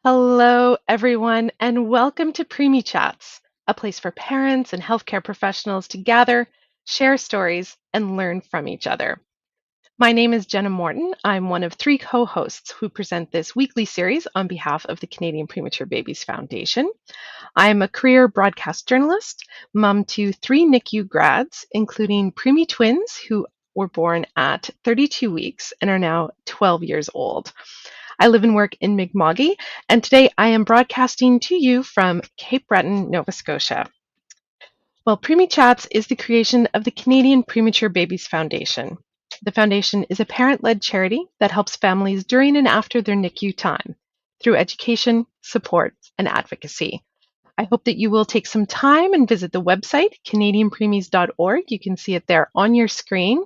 Hello, everyone, and welcome to Preemie Chats, a place for parents and healthcare professionals to gather, share stories, and learn from each other. My name is Jenna Morton. I'm one of three co hosts who present this weekly series on behalf of the Canadian Premature Babies Foundation. I am a career broadcast journalist, mom to three NICU grads, including preemie twins who were born at 32 weeks and are now 12 years old. I live and work in Mi'kma'ki, and today I am broadcasting to you from Cape Breton, Nova Scotia. Well, Preemie Chats is the creation of the Canadian Premature Babies Foundation. The foundation is a parent-led charity that helps families during and after their NICU time through education, support, and advocacy. I hope that you will take some time and visit the website, canadianpreemies.org. You can see it there on your screen.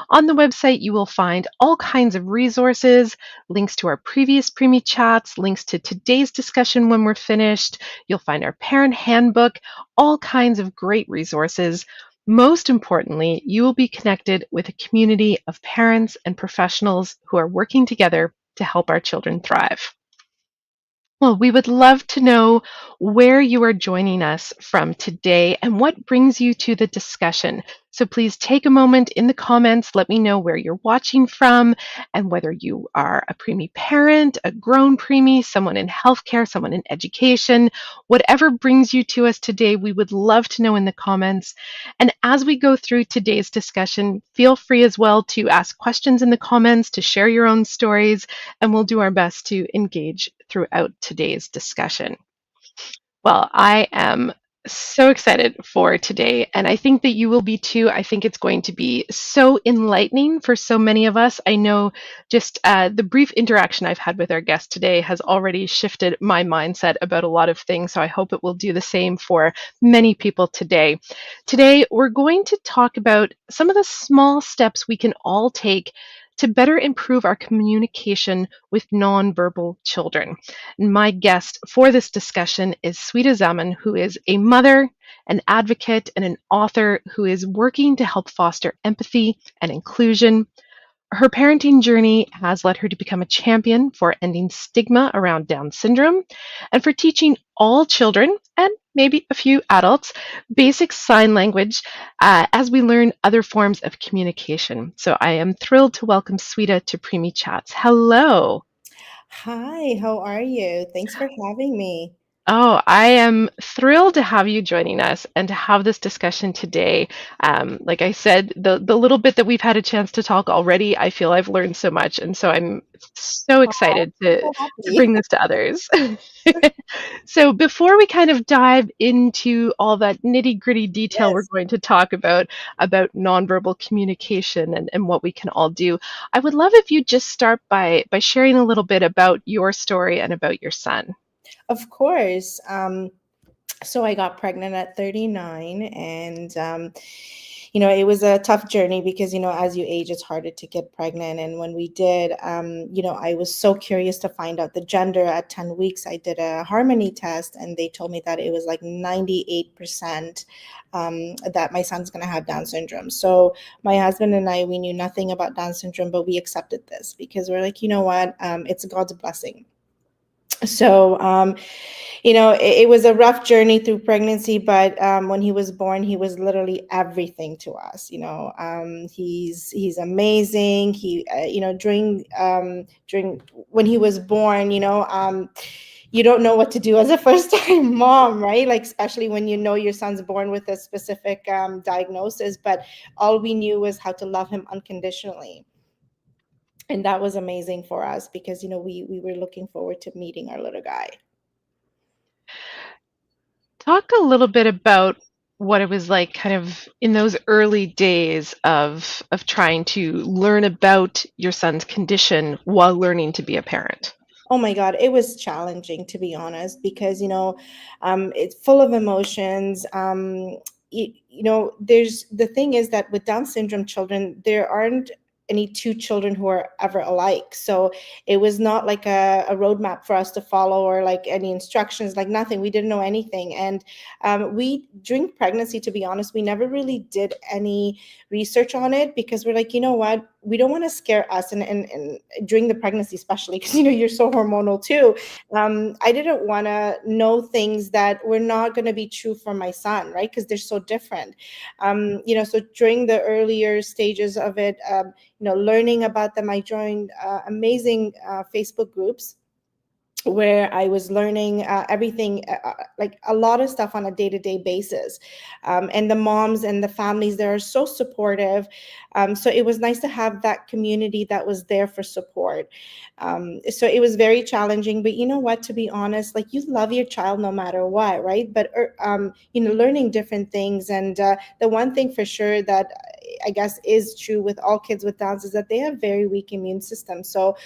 On the website, you will find all kinds of resources, links to our previous preemie chats, links to today's discussion when we're finished. You'll find our parent handbook, all kinds of great resources. Most importantly, you will be connected with a community of parents and professionals who are working together to help our children thrive. Well, we would love to know where you are joining us from today and what brings you to the discussion. So please take a moment in the comments, let me know where you're watching from and whether you are a preemie parent, a grown preemie, someone in healthcare, someone in education, whatever brings you to us today, we would love to know in the comments. And as we go through today's discussion, feel free as well to ask questions in the comments, to share your own stories, and we'll do our best to engage throughout today's discussion. Well, I am so excited for today, and I think that you will be too. I think it's going to be so enlightening for so many of us. I know just the brief interaction I've had with our guest today has already shifted my mindset about a lot of things, so I hope it will do the same for many people today. Today, we're going to talk about some of the small steps we can all take to better improve our communication with nonverbal children. My guest for this discussion is Sweeta, who is a mother, an advocate, and an author who is working to help foster empathy and inclusion. Her parenting journey has led her to become a champion for ending stigma around Down syndrome and for teaching all children and maybe a few adults basic sign language as we learn other forms of communication. So I am thrilled to welcome Sweeta to Preemie Chats. Hello. Hi, how are you? Thanks for having me. Oh, I am thrilled to have you joining us and to have this discussion today. Like I said, the little bit that we've had a chance to talk already, I feel I've learned so much, and so I'm so Oh, excited I'm to so happy. bring this to others. So before we kind of dive into all that nitty-gritty detail we're Yes, going to talk about nonverbal communication and what we can all do, I would love if you just start by sharing a little bit about your story and about your son. of course. So I got pregnant at 39, and it was a tough journey because as you age, it's harder to get pregnant. And when we did, I was so curious to find out the gender. At 10 weeks, I did a harmony test, and they told me that it was like 98%. That my son's going to have Down syndrome. So my husband and I, we knew nothing about Down syndrome, but we accepted this because we're like, you know what, it's God's blessing. So it was a rough journey through pregnancy, but when he was born, he was literally everything to us. He's amazing. He during when he was born, you don't know what to do as a first time mom, right? Like, especially when your son's born with a specific diagnosis, but all we knew was how to love him unconditionally. And that was amazing for us because we were looking forward to meeting our little guy. Talk a little bit about what it was like kind of in those early days of trying to learn about your son's condition while learning to be a parent. Oh my God, it was challenging, to be honest, because it's full of emotions. There's the thing is that with Down syndrome children, there aren't any two children who are ever alike. So it was not like a roadmap for us to follow, or like any instructions, like nothing. We didn't know anything. And we, during pregnancy, to be honest, we never really did any research on it because we're like, you know what? we don't want to scare us, and during the pregnancy especially, because you're so hormonal too. I didn't want to know things that were not going to be true for my son, right? Because they're so different. So during the earlier stages of it, learning about them, I joined amazing Facebook groups where I was learning everything, like a lot of stuff on a day-to-day basis. And the moms and the families there are so supportive. So it was nice to have that community that was there for support. So it was very challenging, but you know what, to be honest, like, you love your child no matter what, right? But learning different things. And the one thing for sure that I guess is true with all kids with Downs is that they have very weak immune systems. So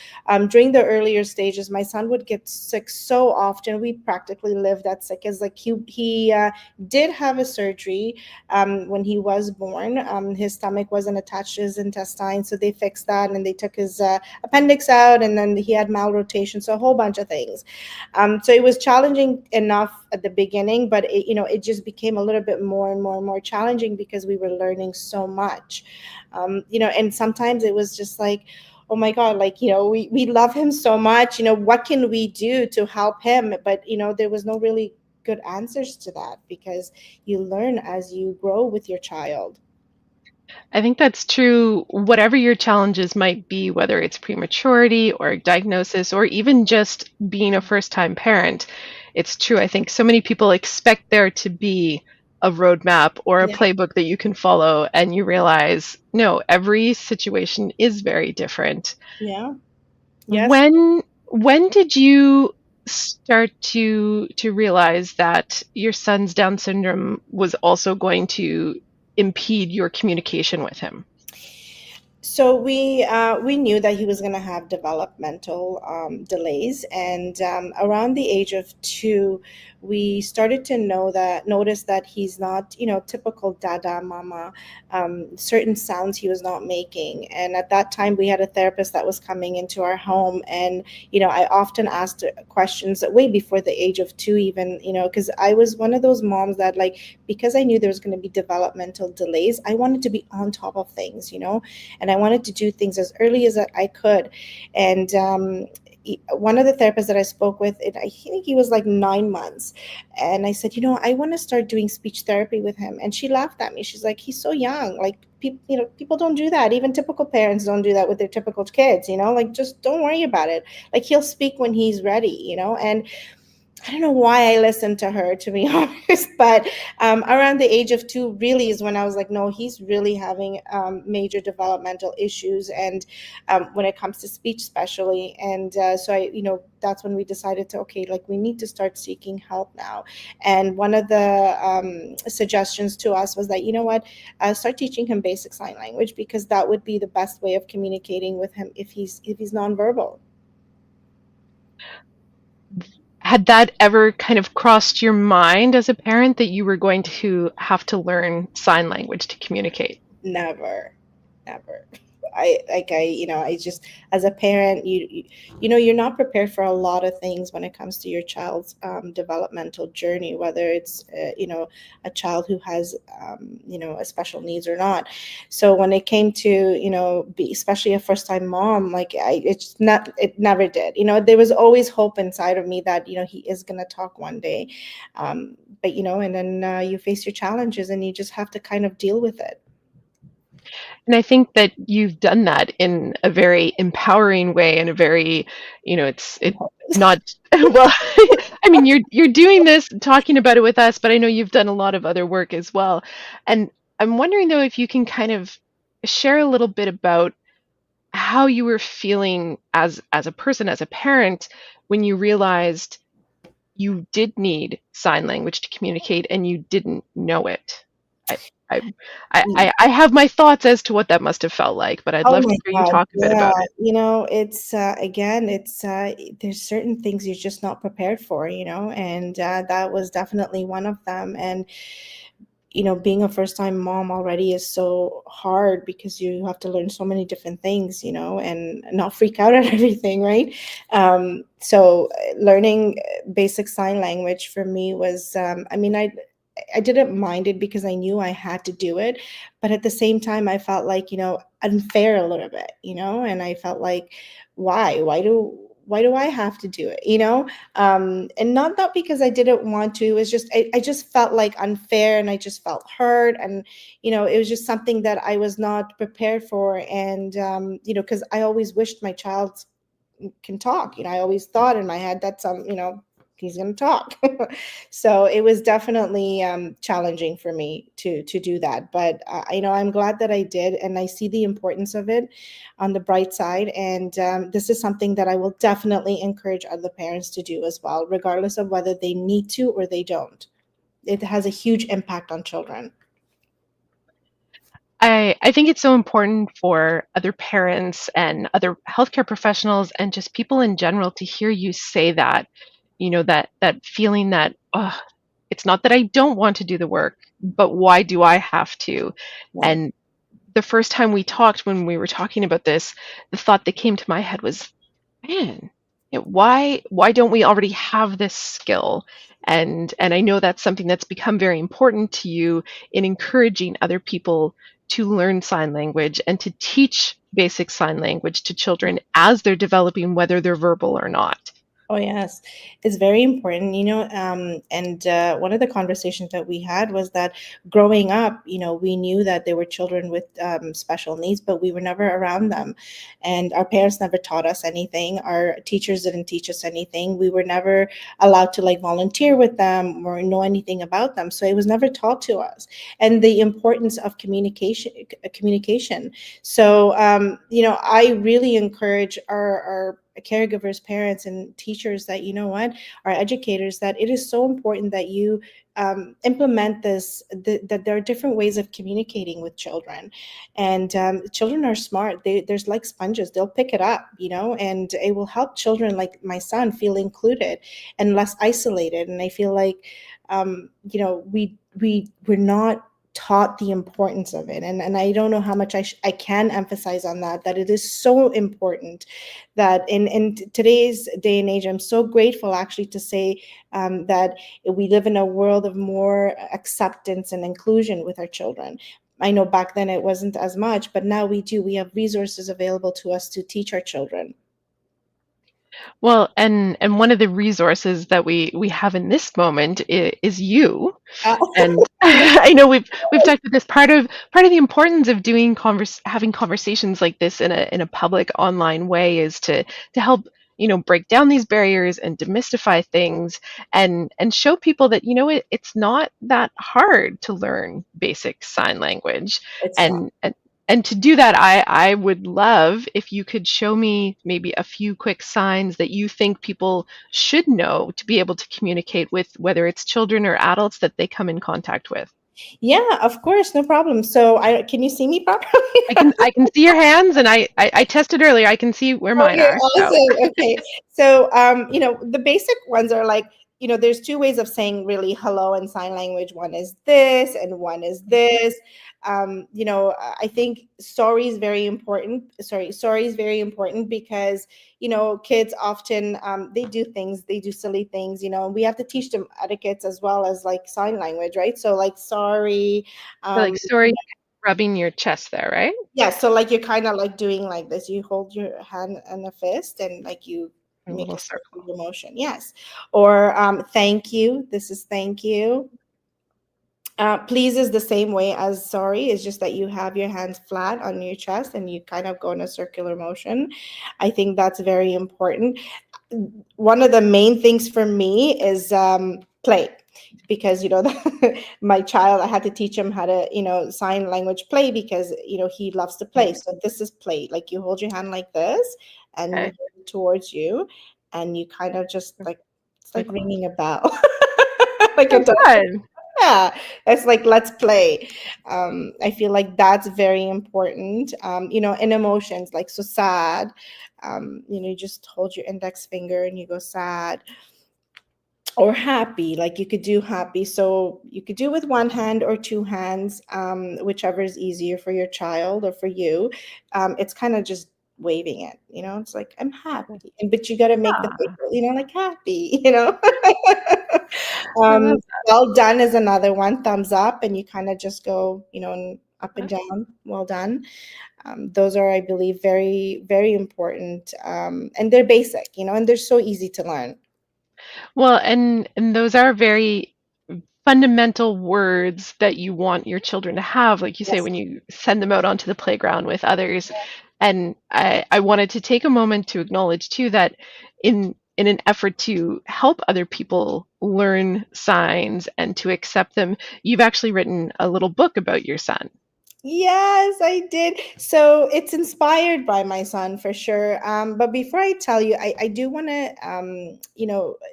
during the earlier stages, my son would get sick so often. We practically lived at sick. As like he did have a surgery when he was born. His stomach wasn't attached to his intestine, so they fixed that, and they took his appendix out, and then he had malrotation, so a whole bunch of things. So it was challenging enough at the beginning, but it just became a little bit more and more and more challenging because we were learning so much. And sometimes it was just like, oh my God, like, we love him so much, what can we do to help him? But, there was no really good answers to that, because you learn as you grow with your child. I think that's true, whatever your challenges might be, whether it's prematurity or diagnosis or even just being a first-time parent. It's true. I think so many people expect there to be a roadmap or a Yeah. playbook that you can follow, and you realize, no, every situation is very different. Yeah. Yes. When did you start to realize that your son's Down syndrome was also going to impede your communication with him? So we knew that he was going to have developmental delays, and around the age of 2, we started to notice that he's not, typical dada mama. Certain sounds he was not making, and at that time we had a therapist that was coming into our home, and I often asked questions way before the age of 2, even, because I was one of those moms that, like, because I knew there was going to be developmental delays, I wanted to be on top of things, and I wanted to do things as early as I could. And one of the therapists that I spoke with, I think he was like 9 months, and I said, I want to start doing speech therapy with him. And she laughed at me. She's like, he's so young. Like, people don't do that. Even typical parents don't do that with their typical kids. Like, just don't worry about it. Like, he'll speak when he's ready. And I don't know why I listened to her, to be honest, but around the age of 2 really is when I was like, no, he's really having major developmental issues, and when it comes to speech, especially. And so that's when we decided to, okay, like, we need to start seeking help now. And one of the suggestions to us was that, what, start teaching him basic sign language, because that would be the best way of communicating with him if he's nonverbal. Had that ever kind of crossed your mind as a parent that you were going to have to learn sign language to communicate? Never, never. I just, as a parent, you're not prepared for a lot of things when it comes to your child's developmental journey, whether it's a child who has a special needs or not. So when it came to be, especially a first time mom, like, it never did. There was always hope inside of me that he is gonna talk one day, but and then you face your challenges, and you just have to kind of deal with it. And I think that you've done that in a very empowering way, and a very, it's not well, I mean, you're doing this, talking about it with us, but I know you've done a lot of other work as well. And I'm wondering though if you can kind of share a little bit about how you were feeling as a person, as a parent, when you realized you did need sign language to communicate and you didn't know it. I, I, I have my thoughts as to what that must have felt like, but I'd Oh love to my hear you God, talk a bit yeah. about it. It's again, it's there's certain things you're just not prepared for, and that was definitely one of them. And being a first time mom already is so hard, because you have to learn so many different things, and not freak out at everything, right? So learning basic sign language for me was, I mean, I didn't mind it because I knew I had to do it, but at the same time, I felt like, unfair a little bit, and I felt like, why do I have to do it, and not because I didn't want to. It was just I just felt like unfair, and I just felt hurt, and it was just something that I was not prepared for. And because I always wished my child can talk. I always thought in my head that he's going to talk. So it was definitely challenging for me to do that. But I'm glad that I did, and I see the importance of it on the bright side. And this is something that I will definitely encourage other parents to do as well, regardless of whether they need to or they don't. It has a huge impact on children. I think it's so important for other parents and other healthcare professionals and just people in general to hear you say that, that feeling that, oh, it's not that I don't want to do the work, but why do I have to? Right. And the first time we talked, when we were talking about this, the thought that came to my head was, man, why don't we already have this skill? And I know that's something that's become very important to you in encouraging other people to learn sign language and to teach basic sign language to children as they're developing, whether they're verbal or not. Oh, yes. It's very important, and one of the conversations that we had was that growing up, we knew that there were children with special needs, but we were never around them. And our parents never taught us anything. Our teachers didn't teach us anything. We were never allowed to like volunteer with them or know anything about them. So it was never taught to us. And the importance of communication. So, I really encourage our caregivers, parents, and teachers that, our educators, that it is so important that you implement this, that there are different ways of communicating with children. And children are smart. There's like sponges. They'll pick it up, and it will help children like my son feel included and less isolated. And I feel like, we're not taught the importance of it, and I don't know how much I can emphasize on that it is so important that in today's day and age. I'm so grateful actually to say that we live in a world of more acceptance and inclusion with our children. I know back then it wasn't as much, but now we have resources available to us to teach our children. Well, and one of the resources that we have in this moment is you. Uh, And I know we've talked about this. Part of the importance of doing having conversations like this in a public online way is to help break down these barriers and demystify things and show people that it's not that hard to learn basic sign language. it's not. And to do that, I would love if you could show me maybe a few quick signs that you think people should know to be able to communicate with, whether it's children or adults that they come in contact with. Yeah, of course, no problem. So I can you see me properly? I can see your hands, and I tested earlier. I can see where mine Okay, are. So awesome. Okay. So, the basic ones are like, there's two ways of saying really hello in sign language. One is this and one is this. I think sorry is very important. Sorry is very important because, kids often, they do silly things, and we have to teach them etiquettes as well as like sign language, right? So like sorry, like, sorry, rubbing your chest there, right? yeah, so like you're kind of like doing like this. You hold your hand in a fist and like you A make little a circle. circular motion. Yes. Or thank you. This is thank you. Please is the same way as sorry. It's just that you have your hands flat on your chest and you kind of go in a circular motion. I think that's very important. One of the main things for me is play, because my child, I had to teach him how to sign language play, because he loves to play. So this is play, like you hold your hand like this and you Okay. hold it towards you, and you kind of just like, it's like Like, ringing a bell. Like a oh, fun. yeah, it's like let's play. I feel like that's very important. In emotions, like so sad. You just hold your index finger and you go sad. Or happy, like you could do happy. So you could do with one hand or two hands, whichever is easier for your child or for you. It's kind of just waving it, it's like I'm happy, but you got to make the face, Ah, like happy. I love Well done is another one. Thumbs up, and you kind of just go, up and that. down. Well done. Those are, I believe, very, very important. And they're basic, and they're so easy to learn. Well, and those are very fundamental words that you want your children to have, like you say, Yes. when you send them out onto the playground with others. And I wanted to take a moment to acknowledge too that in an effort to help other people learn signs and to accept them, you've actually written a little book about your son. Yes, I did. So it's inspired by my son for sure. But before I tell you, I do want to,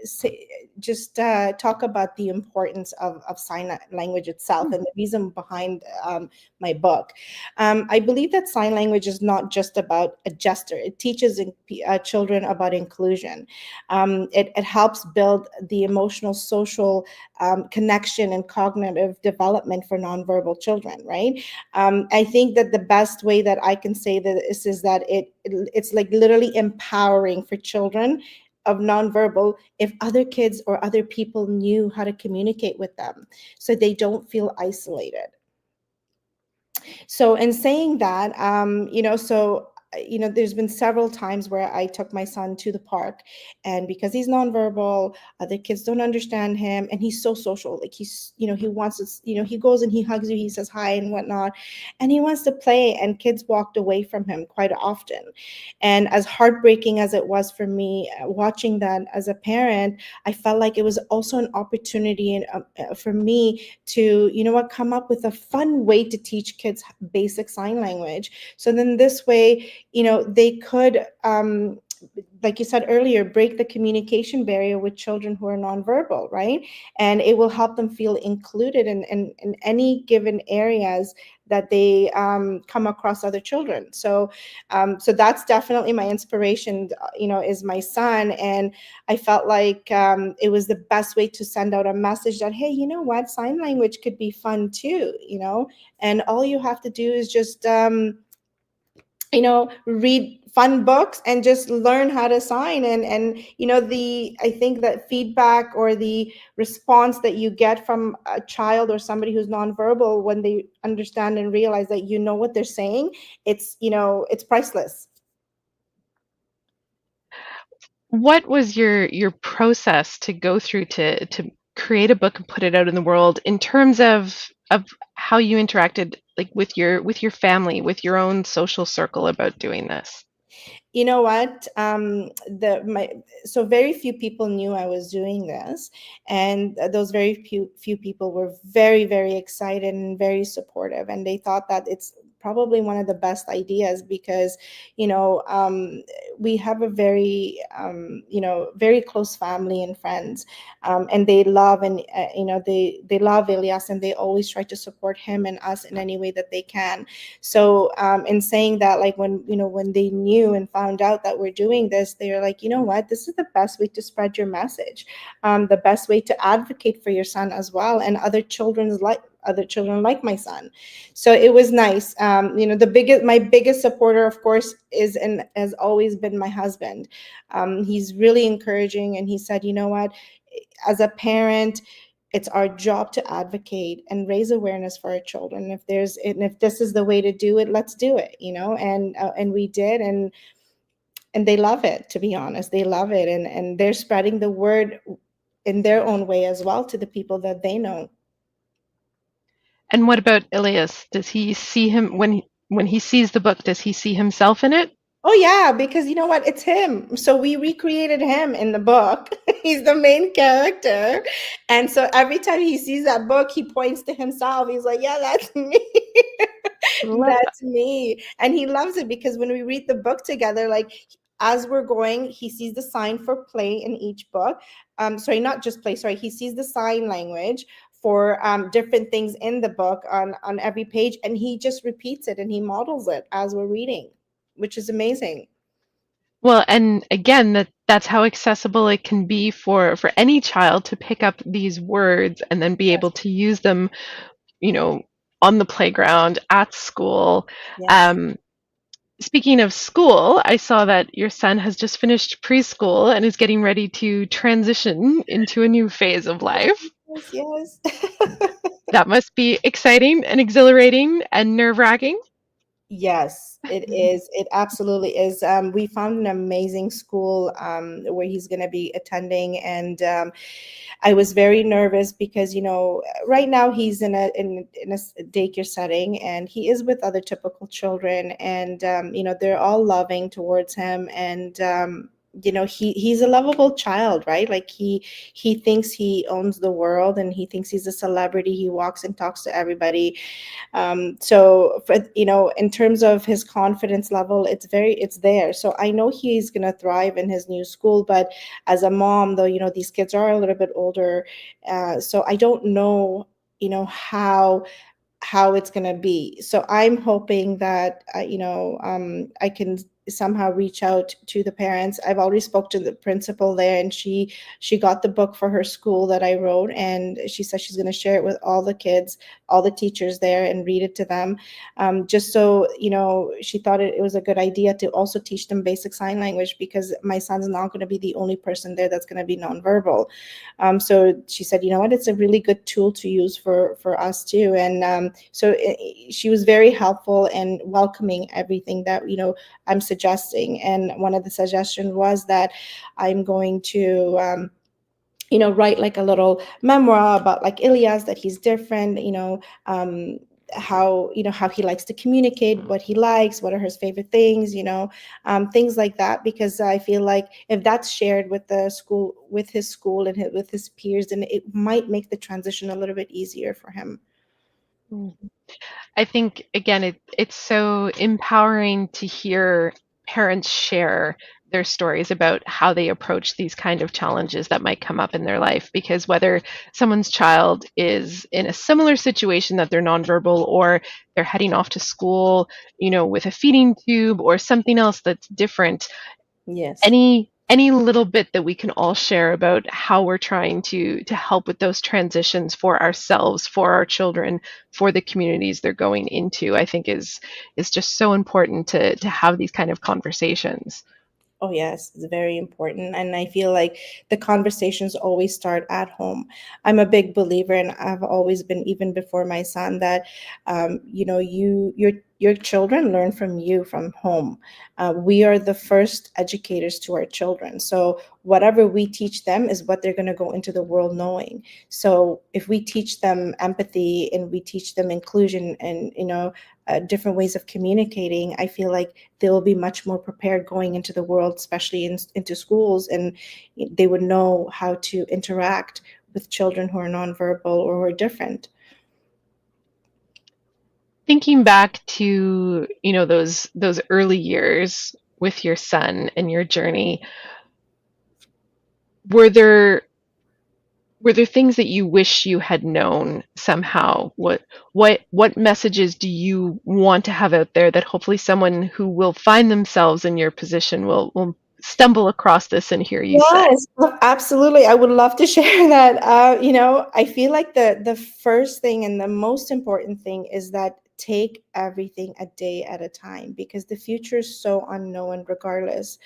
say, just talk about the importance of sign language itself and the reason behind my book. I believe that sign language is not just about a gesture, it teaches children about inclusion. It helps build the emotional, social connection and cognitive development for nonverbal children, right? I think that the best way that I can say this is that it's like literally empowering for children of nonverbal if other kids or other people knew how to communicate with them so they don't feel isolated. So in saying that, there's been several times where I took my son to the park, and because he's nonverbal, other kids don't understand him, and he's so social. Like he wants to, he goes and he hugs you, he says hi and whatnot, and he wants to play, and kids walked away from him quite often. And as heartbreaking as it was for me watching that as a parent, I felt like it was also an opportunity and for me to, come up with a fun way to teach kids basic sign language. So then this way, they could, like you said earlier, break the communication barrier with children who are nonverbal, right? And it will help them feel included in any given areas that they come across other children. So that's definitely my inspiration, is my son. And I felt like it was the best way to send out a message that, hey, you know what, sign language could be fun too, and all you have to do is just, read fun books and just learn how to sign. And the I think that feedback or the response that you get from a child or somebody who's nonverbal when they understand and realize that what they're saying, it's priceless. What was your process to go through to create a book and put it out in the world in terms of how you interacted like with your family, with your own social circle about doing this? You know what, the my so very few people knew I was doing this, and those very few people were very, very excited and very supportive, and they thought that it's probably one of the best ideas because you know um, we have a very very close family and friends, and they love, and they love Elias, and they always try to support him and us in any way that they can. So in saying that, like when they knew and found out that we're doing this, they're like, you know what, this is the best way to spread your message, the best way to advocate for your son as well, and other children like my son. So it was nice. My biggest supporter, of course, is and has always been my husband. He's really encouraging, and he said, you know what, as a parent, it's our job to advocate and raise awareness for our children. If this is the way to do it, let's do it, and we did. And they love it, to be honest, they love it, and they're spreading the word in their own way as well to the people that they know. And what about Elias? Does he see him when he sees the book, does he see himself in it? Oh yeah, because you know what? It's him. So we recreated him in the book. He's the main character. And so every time he sees that book, he points to himself. He's like, "Yeah, that's me." Love that. That's me. And he loves it because when we read the book together, like as we're going, he sees the sign for play in each book. Sorry, not just play, sorry. He sees the sign language for different things in the book on every page, and he just repeats it and he models it as we're reading, which is amazing. Well, and again, that's how accessible it can be for any child to pick up these words and then be able to use them, you know, on the playground, at school. Yes. Um, Speaking of school, I saw that your son has just finished preschool and is getting ready to transition into a new phase of life. Yes, yes. That must be exciting and exhilarating and nerve-wracking. Yes, it is. It absolutely is. We found an amazing school where he's going to be attending, and I was very nervous because right now he's in a daycare setting, and he is with other typical children, and they're all loving towards him, and he's a lovable child, right? Like he thinks he owns the world, and he thinks he's a celebrity. He walks and talks to everybody. So for, in terms of his confidence level, it's there. So I know he's going to thrive in his new school. But as a mom, though, these kids are a little bit older, so I don't know, how it's going to be. So I'm hoping that I can somehow reach out to the parents. I've already spoke to the principal there, and she got the book for her school that I wrote, and she said she's going to share it with all the kids, all the teachers there, and read it to them. Just so she thought it was a good idea to also teach them basic sign language, because my son's not going to be the only person there that's going to be nonverbal. So she said, you know what, it's a really good tool to use for us too. And she was very helpful and welcoming everything that I'm suggesting. And one of the suggestions was that I'm going to write like a little memoir about like Elias, that he's different, how he likes to communicate, what he likes, what are his favorite things, things like that. Because I feel like if that's shared with the school, with his school, and with his peers, then it might make the transition a little bit easier for him. Mm. I think again it's so empowering to hear parents share their stories about how they approach these kind of challenges that might come up in their life, because whether someone's child is in a similar situation that they're nonverbal, or they're heading off to school, with a feeding tube or something else that's different, Yes. any little bit that we can all share about how we're trying to help with those transitions for ourselves, for our children, for the communities they're going into, I think is just so important to have these kind of conversations. Oh, yes, it's very important. And I feel like the conversations always start at home. I'm a big believer, and I've always been, even before my son, that your children learn from you, from home. We are the first educators to our children. So whatever we teach them is what they're going to go into the world knowing. So if we teach them empathy, and we teach them inclusion, and different ways of communicating, I feel like they will be much more prepared going into the world, especially into schools, and they would know how to interact with children who are nonverbal or who are different. Thinking back to, those early years with your son and your journey, were there were there things that you wish you had known somehow? What messages do you want to have out there that hopefully someone who will find themselves in your position will stumble across this and hear you say? Yes, absolutely. I would love to share that. I feel like the first thing and the most important thing is that take everything a day at a time, because the future is so unknown regardless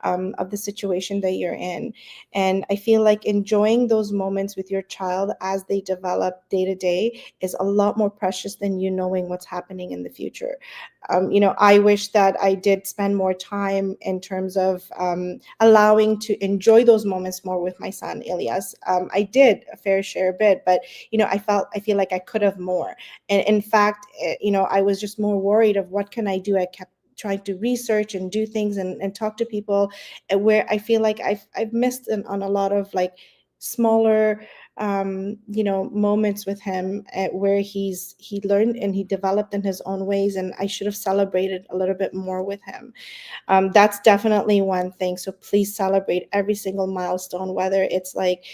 of the situation that you're in. And I feel like enjoying those moments with your child as they develop day to day is a lot more precious than you knowing what's happening in the future. I wish that I did spend more time in terms of allowing to enjoy those moments more with my son Elias. I did a fair share bit, but I feel like I could have more. And in fact, I was just more worried of what can I do. I kept trying to research and do things, and talk to people, where I feel like I've missed on a lot of like smaller moments with him, where he learned and he developed in his own ways, and I should have celebrated a little bit more with him. That's definitely one thing. So please celebrate every single milestone, whether it's like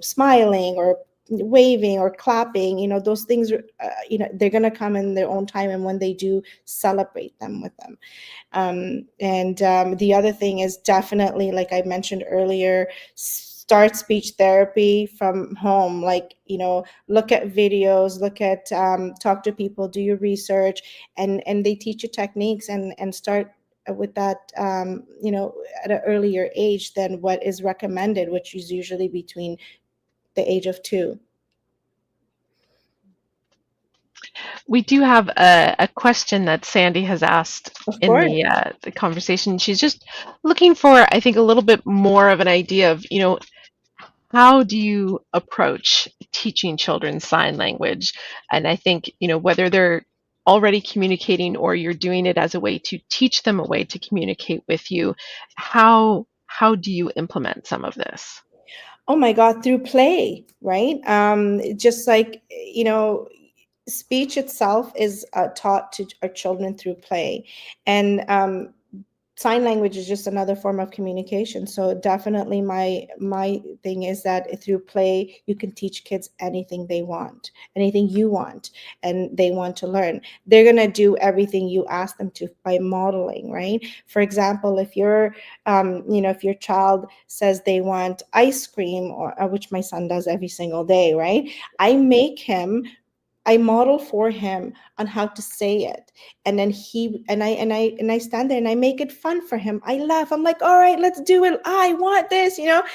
smiling or waving or clapping. Those things are, they're going to come in their own time, and when they do, celebrate them with them. And the other thing is definitely, like I mentioned earlier, start speech therapy from home. Like, look at videos, talk to people, do your research, and they teach you techniques, and start with that, at an earlier age than what is recommended, which is usually between the age of 2. We do have a question that Sandy has asked Of in course. the conversation. She's just looking for, I think, a little bit more of an idea of, how do you approach teaching children sign language? And I think, whether they're already communicating or you're doing it as a way to teach them a way to communicate with you, how do you implement some of this? Oh my God, through play, right? Just like, speech itself is taught to our children through play. And sign language is just another form of communication. So definitely my thing is that through play you can teach kids anything they want, anything you want, and they want to learn. They're going to do everything you ask them to by modeling, right? For example, if if your child says they want ice cream, or which my son does every single day, right? I make him I model for him on how to say it. And then I stand there and I make it fun for him. I laugh. I'm like, all right, let's do it. I want this, and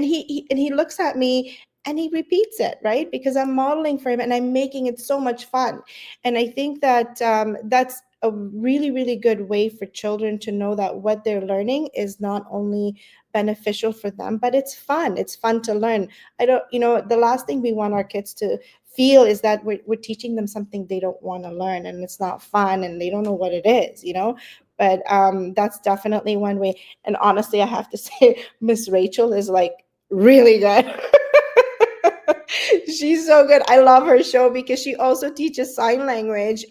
he looks at me and he repeats it, right? Because I'm modeling for him and I'm making it so much fun. And I think that that's a really, really good way for children to know that what they're learning is not only beneficial for them, but it's fun. It's fun to learn. I don't, the last thing we want our kids to feel is that we're teaching them something they don't want to learn, and it's not fun and they don't know what it is. But that's definitely one way. And honestly, I have to say, Miss Rachel is like really good. She's so good. I love her show because she also teaches sign language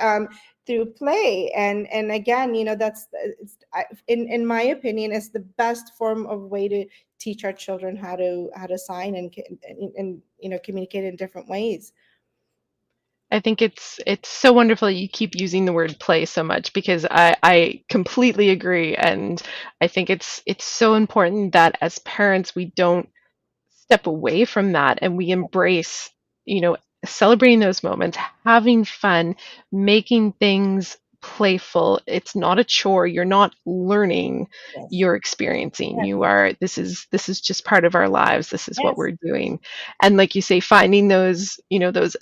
through play. And again, that's in my opinion, is the best form of way to teach our children how to sign and communicate in different ways. I think it's so wonderful that you keep using the word play so much because I completely agree. And I think it's so important that as parents we don't step away from that and we embrace, you know, celebrating those moments, having fun, making things playful. It's not a chore. You're not learning, Yes. you're experiencing. Yes. You are this is just part of our lives. This is what Yes. we're doing. And like you say, finding those,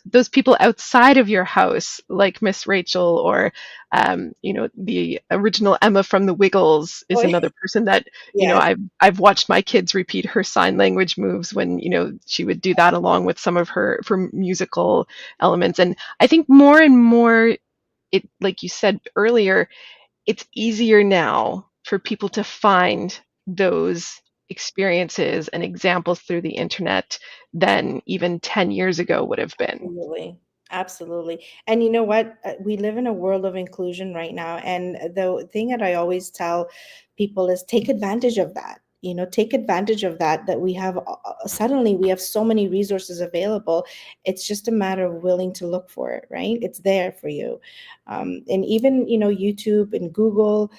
those people outside of your house, like Miss Rachel or the original Emma from the Wiggles is Oh, another person that yes. I've watched my kids repeat her sign language moves when, she would do that along with some of her musical elements. And I think more and more, it, like you said earlier, it's easier now for people to find those experiences and examples through the internet than even 10 years ago would have been. Absolutely. Absolutely. And you know what? We live in a world of inclusion right now. And the thing that I always tell people is take advantage of that. Take advantage of that we have suddenly we have so many resources available. It's just a matter of willing to look for it, right? It's there for you. And even, YouTube and Google,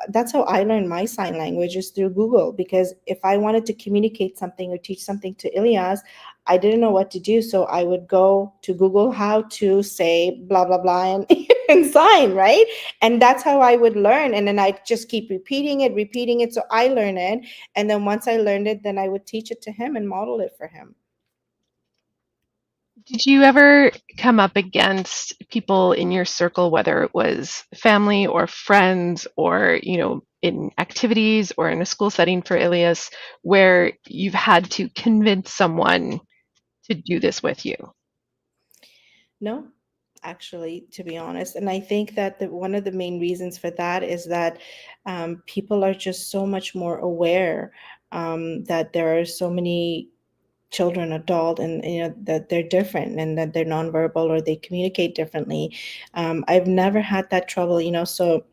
that's how I learned my sign language is through Google, because if I wanted to communicate something or teach something to Ilias, I didn't know what to do. So I would go to Google how to say blah, blah, blah, and, and sign, right? And that's how I would learn. And then I just keep repeating it, repeating it. So I learn it. And then once I learned it, then I would teach it to him and model it for him. Did you ever come up against people in your circle, whether it was family or friends or, in activities or in a school setting for Ilias, where you've had to convince someone to do this with you? No, actually, to be honest. And I think that one of the main reasons for that is that people are just so much more aware that there are so many children, adult, and that they're different and that they're nonverbal or they communicate differently. I've never had that trouble, so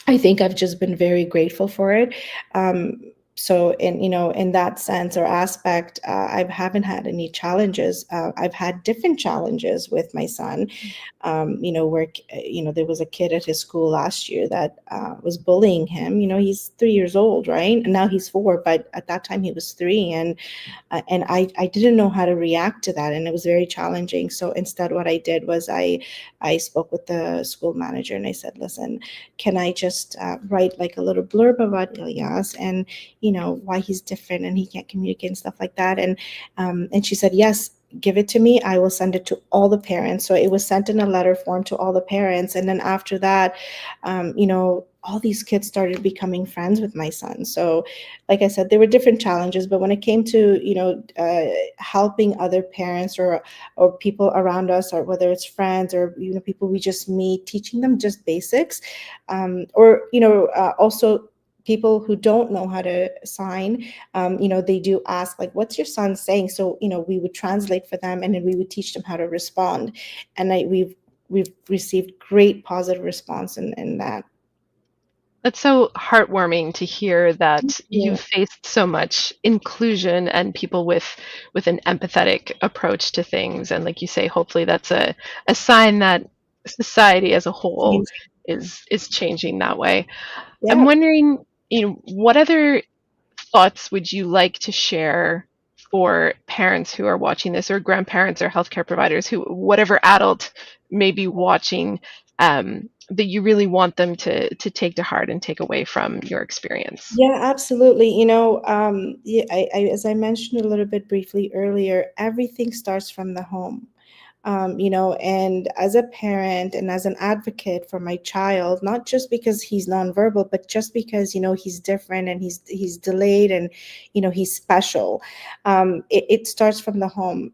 I think I've just been very grateful for it. Um, so in that sense or aspect, I haven't had any challenges. I've had different challenges with my son, where there was a kid at his school last year that was bullying him. He's 3 years old, right? And now he's 4, but at that time he was 3, and I didn't know how to react to that, and it was very challenging. So instead, what I did was I spoke with the school manager and I said, listen, can I just write like a little blurb about Ilyas and why he's different and he can't communicate and stuff like that, and she said yes. give it to me, I will send it to all the parents. So it was sent in a letter form to all the parents. And then after that, all these kids started becoming friends with my son. So, like I said, there were different challenges, but when it came to, helping other parents or people around us, or whether it's friends or, people we just meet, teaching them just basics, or, also people who don't know how to sign, they do ask, like, what's your son saying? So, we would translate for them, and then we would teach them how to respond. And we've received great positive response in that. That's so heartwarming to hear that Yeah. you've faced so much inclusion and people with an empathetic approach to things. And like you say, hopefully that's a sign that society as a whole is changing that way. I'm Yeah. wondering, what other thoughts would you like to share for parents who are watching this, or grandparents or healthcare providers, who, whatever adult may be watching, that you really want them to take to heart and take away from your experience? Yeah, absolutely. Yeah, as I mentioned a little bit briefly earlier, everything starts from the home. And as a parent and as an advocate for my child, not just because he's nonverbal, but just because, he's different and he's delayed and, he's special. It starts from the home.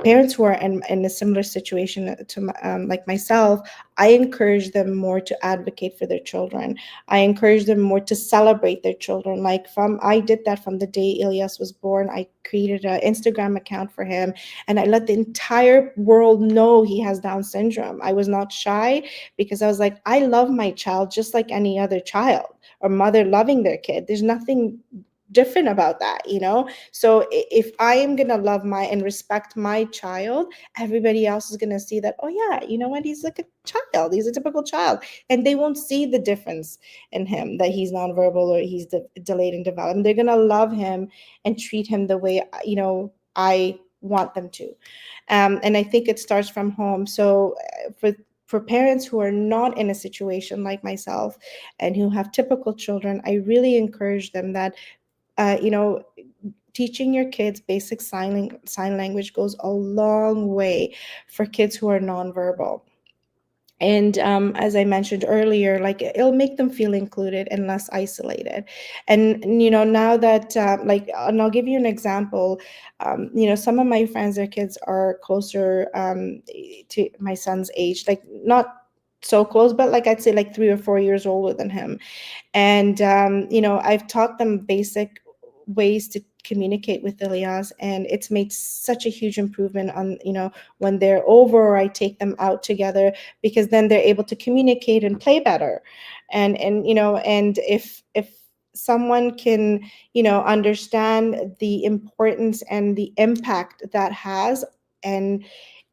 Parents who are in a similar situation to like myself, I encourage them more to advocate for their children. I encourage them more to celebrate their children. Like, I did that from the day Elias was born. I created an Instagram account for him, and I let the entire world know he has Down syndrome. I was not shy, because I was like, I love my child just like any other child or mother loving their kid. There's nothing different about that. So if I am going to love my and respect my child, everybody else is going to see that, oh yeah, you know what, he's like a child, he's a typical child, and they won't see the difference in him, that he's nonverbal or he's delayed in development. They're going to love him and treat him the way, I want them to. And I think it starts from home. So for parents who are not in a situation like myself and who have typical children, I really encourage them that, uh, you know, teaching your kids basic sign language goes a long way for kids who are nonverbal. And as I mentioned earlier, like, it'll make them feel included and less isolated. And now that, and I'll give you an example. Some of my friends, their kids are closer to my son's age, like not so close, but like I'd say like 3 or 4 years older than him. And I've taught them basic ways to communicate with Elias, and it's made such a huge improvement on, when they're over or I take them out together, because then they're able to communicate and play better. And if someone can, understand the importance and the impact that has, and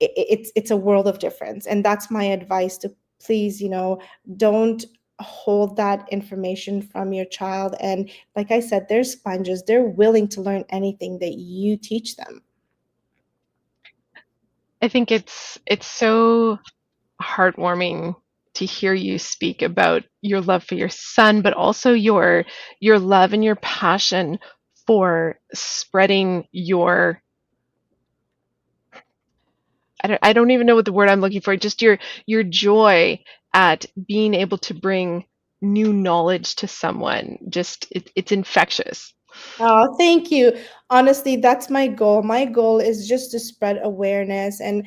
it's a world of difference. And that's my advice: to please, don't hold that information from your child. And like I said, they're sponges. They're willing to learn anything that you teach them. I think it's so heartwarming to hear you speak about your love for your son, but also your love and your passion for spreading your, I don't even know what the word I'm looking for, just your joy at being able to bring new knowledge to someone. Just it's infectious. Oh, thank you. Honestly, that's my goal. My goal is just to spread awareness, and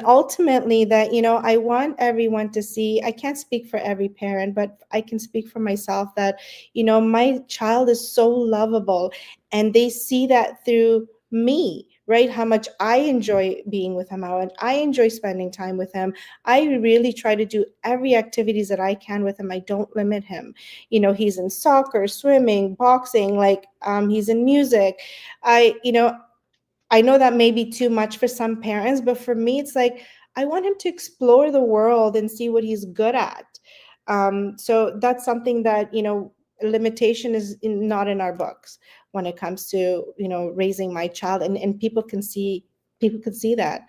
ultimately that, I want everyone to see. I can't speak for every parent, but I can speak for myself that, my child is so lovable, and they see that through me, right? How much I enjoy being with him, how much I enjoy spending time with him. I really try to do every activities that I can with him. I don't limit him. He's in soccer, swimming, boxing, like, he's in music. I know that may be too much for some parents, but for me, it's like, I want him to explore the world and see what he's good at. So that's something that, limitation is not in our books when it comes to, raising my child, and people can see that.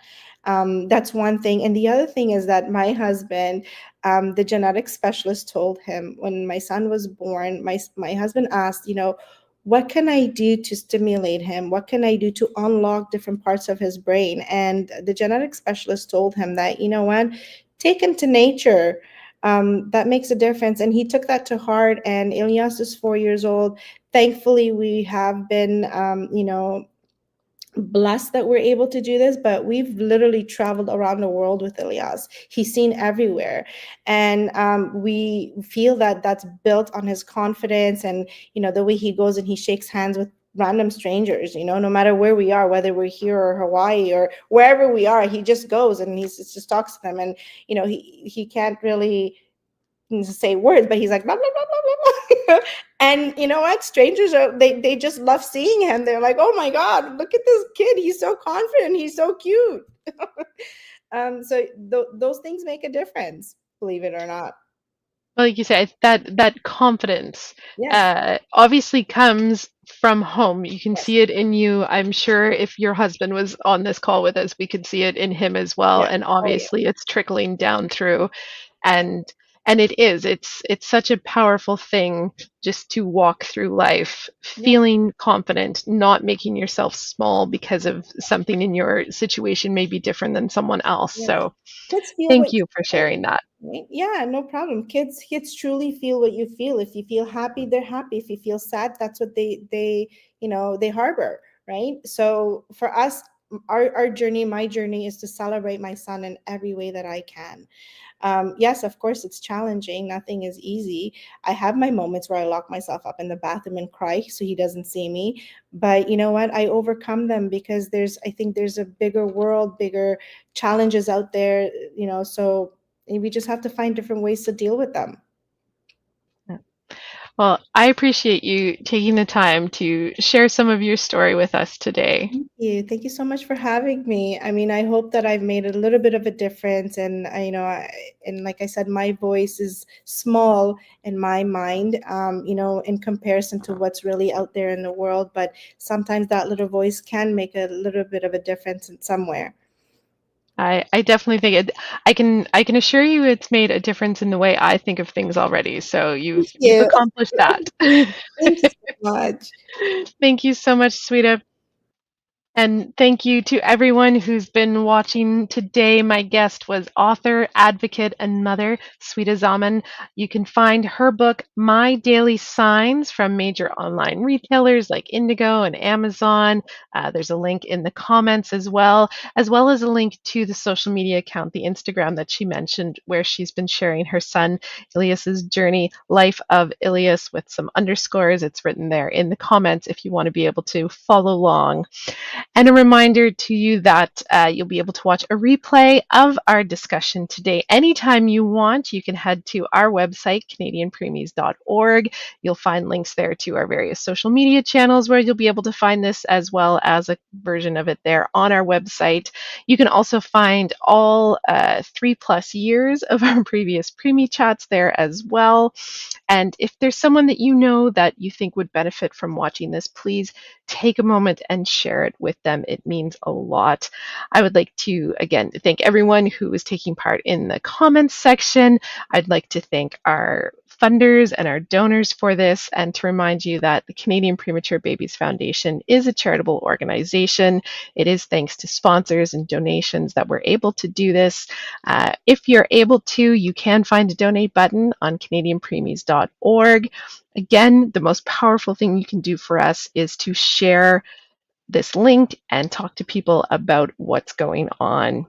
That's one thing. And the other thing is that my husband, the genetic specialist, told him when my son was born, my husband asked, what can I do to stimulate him? What can I do to unlock different parts of his brain? And the genetic specialist told him that, you know what, take him to nature. That makes a difference. And he took that to heart. And Elias is 4 years old. Thankfully, we have been, blessed that we're able to do this, but we've literally traveled around the world with Elias. He's seen everywhere. And we feel that that's built on his confidence and, the way he goes and he shakes hands with random strangers, no matter where we are, whether we're here or Hawaii or wherever we are, he just goes and he just talks to them. And, he can't really say words, but he's like blah blah blah blah blah. And you know what? Strangers they just love seeing him. They're like, oh my God, look at this kid. He's so confident. He's so cute. So those things make a difference, believe it or not. Well, like you said, that confidence Yes. obviously comes from home. You can Yes. see it in you. I'm sure if your husband was on this call with us, we could see it in him as well. Yeah. And Oh yeah. obviously, it's trickling down through. And it's such a powerful thing just to walk through life Yeah. feeling confident, not making yourself small because of something in your situation may be different than someone else. Yes. So Kids feel what thank you you for feel. sharing that. Right? Yeah, no problem. Kids truly feel what you feel. If you feel happy, they're happy. If you feel sad, that's what they harbor, right? So for us, our journey, my journey is to celebrate my son in every way that I can. Yes, of course, it's challenging. Nothing is easy. I have my moments where I lock myself up in the bathroom and cry so he doesn't see me. But you know what? I overcome them because I think there's a bigger world, bigger challenges out there, so we just have to find different ways to deal with them. Well, I appreciate you taking the time to share some of your story with us today. Thank you. Thank you so much for having me. I mean, I hope that I've made a little bit of a difference. And and like I said, my voice is small in my mind, in comparison to what's really out there in the world. But sometimes that little voice can make a little bit of a difference in somewhere. I definitely think I can assure you it's made a difference in the way I think of things already. So Thank you've you. accomplished that. Thank you so much. Thank you so much, Sweeta. And thank you to everyone who's been watching today. My guest was author, advocate, and mother, Sweeta Zaman. You can find her book, My Daily Signs, from major online retailers like Indigo and Amazon. There's a link in the comments as well as a link to the social media account, the Instagram that she mentioned, where she's been sharing her son, Elias's journey, life of Elias, with some underscores. It's written there in the comments if you want to be able to follow along. And a reminder to you that you'll be able to watch a replay of our discussion today anytime you want. You can head to our website, canadianpreemies.org. You'll find links there to our various social media channels where you'll be able to find this, as well as a version of it there on our website. You can also find all 3+ years of our previous Preemie chats there as well. And if there's someone that you know that you think would benefit from watching this, please take a moment and share it with them. It means a lot. I would like to, again, thank everyone who was taking part in the comments section. I'd like to thank our funders and our donors for this, and to remind you that the Canadian Premature Babies Foundation is a charitable organization. It is thanks to sponsors and donations that we're able to do this. If you're able to, you can find a donate button on canadianpreemies.org. Again, the most powerful thing you can do for us is to share this link and talk to people about what's going on.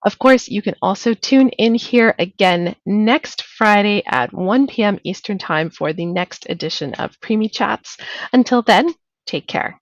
Of course, you can also tune in here again next Friday at 1 p.m. Eastern Time for the next edition of Preemie Chats. Until then, take care.